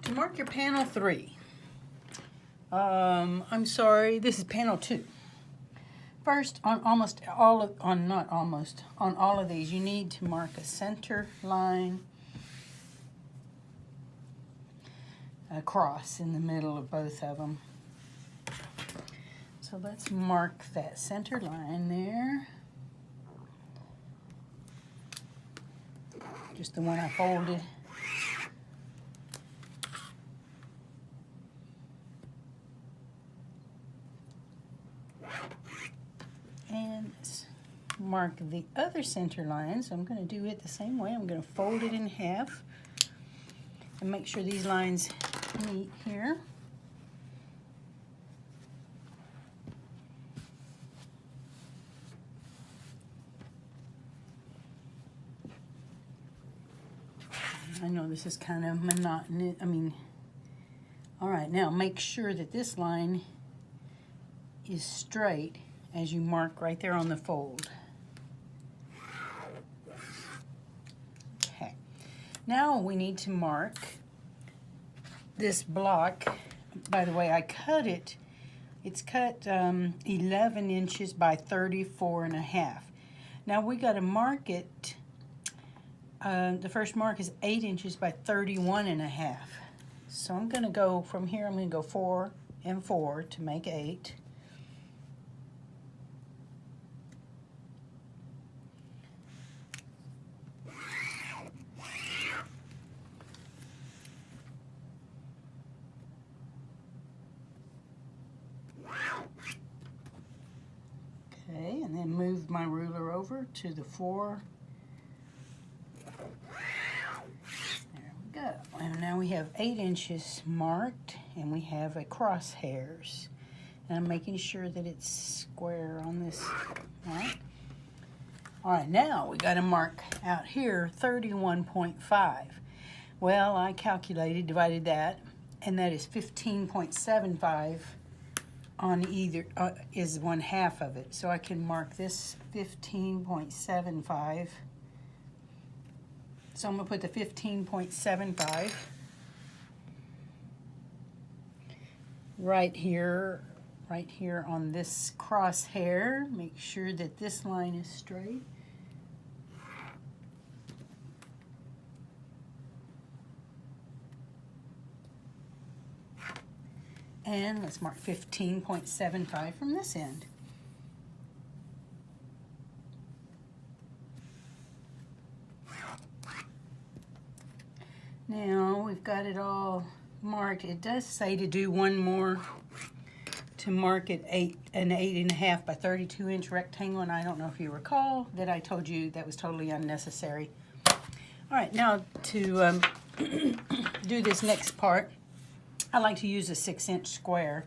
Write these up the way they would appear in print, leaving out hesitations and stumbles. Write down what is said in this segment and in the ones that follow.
To mark your panel 3, I'm sorry, this is panel 2. First, on all of these, you need to mark a center line across in the middle of both of them. So let's mark that center line there. Just the one I folded. And let's mark the other center line. So I'm going to do it the same way. I'm going to fold it in half and make sure these lines meet here. I know this is kind of monotonous. All right, now make sure that this line is straight as you mark right there on the fold. Okay, now we need to mark this block. By the way, I cut it. It's cut 11 inches by 34.5. Now we got to mark it. The first mark is 8 inches by 31.5. So I'm going to go from here. I'm going to go 4 and 4 to make 8. Okay, and then move my ruler over to the 4. There we go. And now we have 8 inches marked, and we have a crosshairs. And I'm making sure that it's square on this. All right, now we got to mark out here 31.5. Well, I calculated, divided that, and that is 15.75 on either, is 1/2 of it. So I can mark this 15.75. So I'm going to put the 15.75 right here on this crosshair. Make sure that this line is straight. And let's mark 15.75 from this end. Now we've got it all marked. It does say to do one more to mark it an 8.5 by 32 inch rectangle, and I don't know if you recall that I told you that was totally unnecessary. All right, now to do this next part, I like to use a 6-inch square,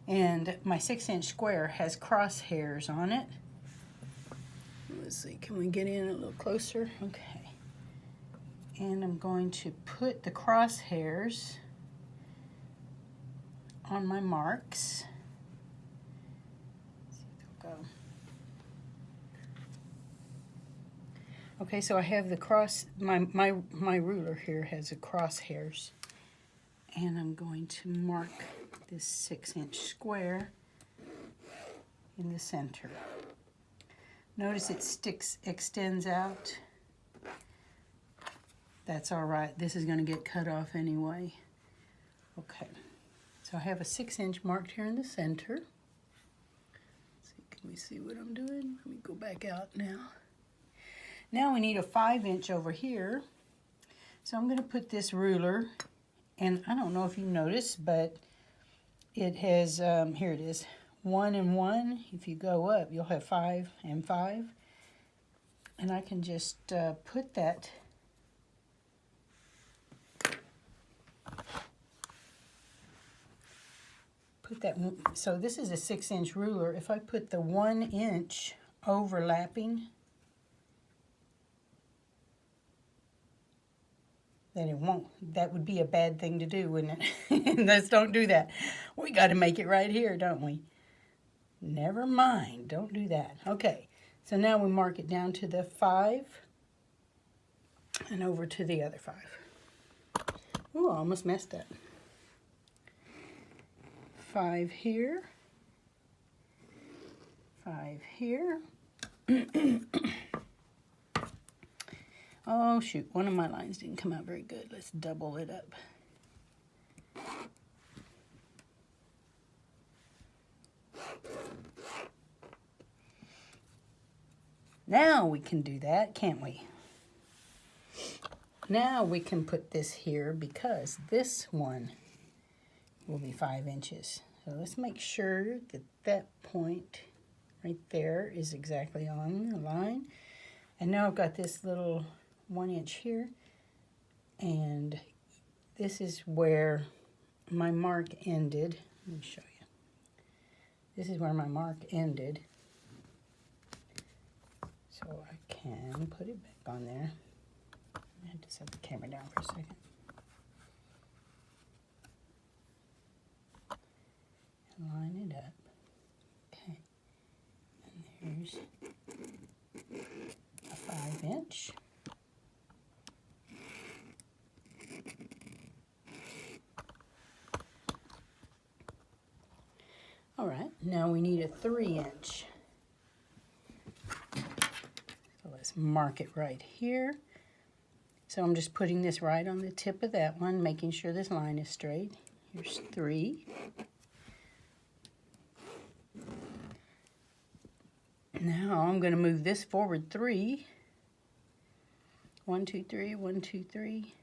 and my 6-inch square has crosshairs on it. Let's see, can we get in a little closer? Okay. And I'm going to put the crosshairs on my marks. Let's see if they'll go. Okay, so I have the my ruler here has the crosshairs. And I'm going to mark this 6-inch square in the center. Notice it extends out. That's all right. This is going to get cut off anyway. Okay. So I have a 6-inch marked here in the center. Let's see, can we see what I'm doing? Let me go back out now. Now we need a 5-inch over here. So I'm going to put this ruler. And I don't know if you noticed, but it has, here it is, 1 and 1. If you go up, you'll have 5 and 5. And I can just put that so this is a 6-inch ruler. If I put the 1 inch overlapping, then it won't. That would be a bad thing to do, wouldn't it? Let's don't do that. We got to make it right here, don't we? Never mind. Don't do that. Okay. So now we mark it down to the 5 and over to the other 5. Ooh, Oh, I almost messed up. 5 here. 5 here. Oh shoot, one of my lines didn't come out very good. Let's double it up. Now we can do that, can't we? Now we can put this here because this one will be 5 inches. So let's make sure that that point right there is exactly on the line. And now I've got this little 1 inch here, and this is where my mark ended. Let me show you. This is where my mark ended. So I can put it back on there. I had to set the camera down for a second. And line it up. Okay. And there's a 5 inch. All right, now we need a 3 inch. So let's mark it right here. So I'm just putting this right on the tip of that one, making sure this line is straight. Here's 3. Now I'm going to move this forward 3. 1, 2, 3, 1, 2, 3.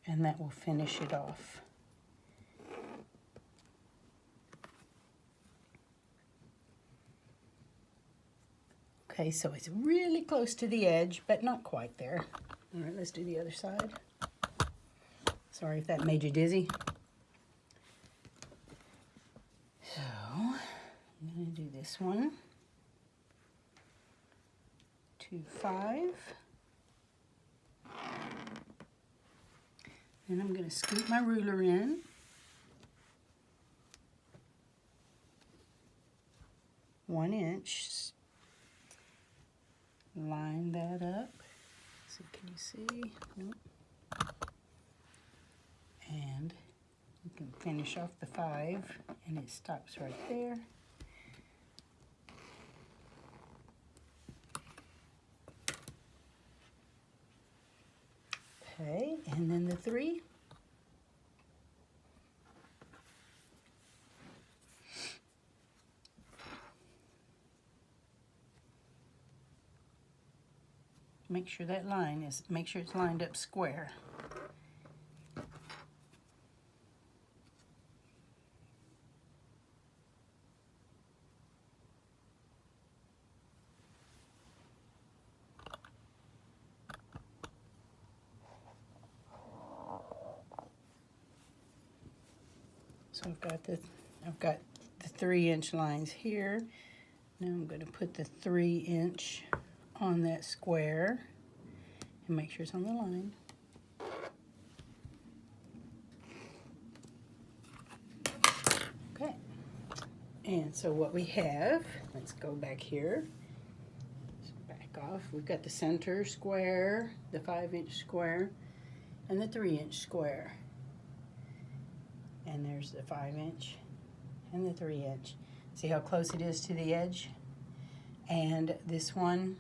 And that will finish it off. Okay, so it's really close to the edge, but not quite there. All right, let's do the other side. Sorry if that made you dizzy. So, I'm going to do this one. 2, 5. Then I'm going to scoop my ruler in. One inch. Line that up. So can you see? Nope. And you can finish off the 5, and it stops right there. Okay, and then the 3. Make sure that line is, make sure it's lined up square. So I've got the 3 inch lines here. Now I'm going to put the 3 inch on that square and make sure it's on the line. Okay, and so what we have, let's go back here. Let's back off. We've got the center square, the 5 inch square, and the 3 inch square. And there's the 5 inch and the 3 inch. See how close it is to the edge? And this one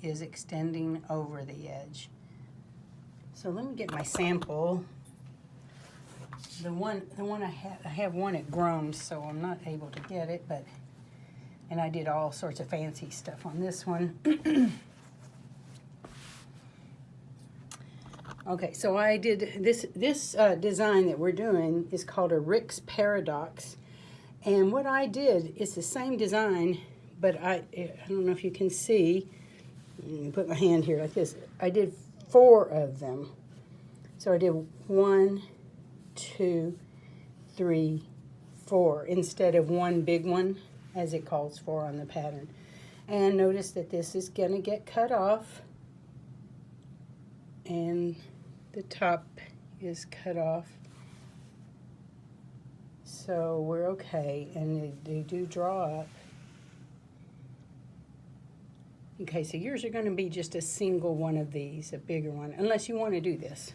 is extending over the edge. So let me get my sample. The one I have one at Groans, so I'm not able to get it, but, and I did all sorts of fancy stuff on this one. Okay, so I did this design that we're doing is called a Rick's Paradox. And what I did is the same design, but I don't know if you can see. Let me put my hand here like this. I did 4 of them. So I did 1, 2, 3, 4 instead of one big one as it calls for on the pattern. And notice that this is going to get cut off. And the top is cut off. So we're okay. And they do draw up. Okay, so yours are going to be just a single one of these, a bigger one, unless you want to do this.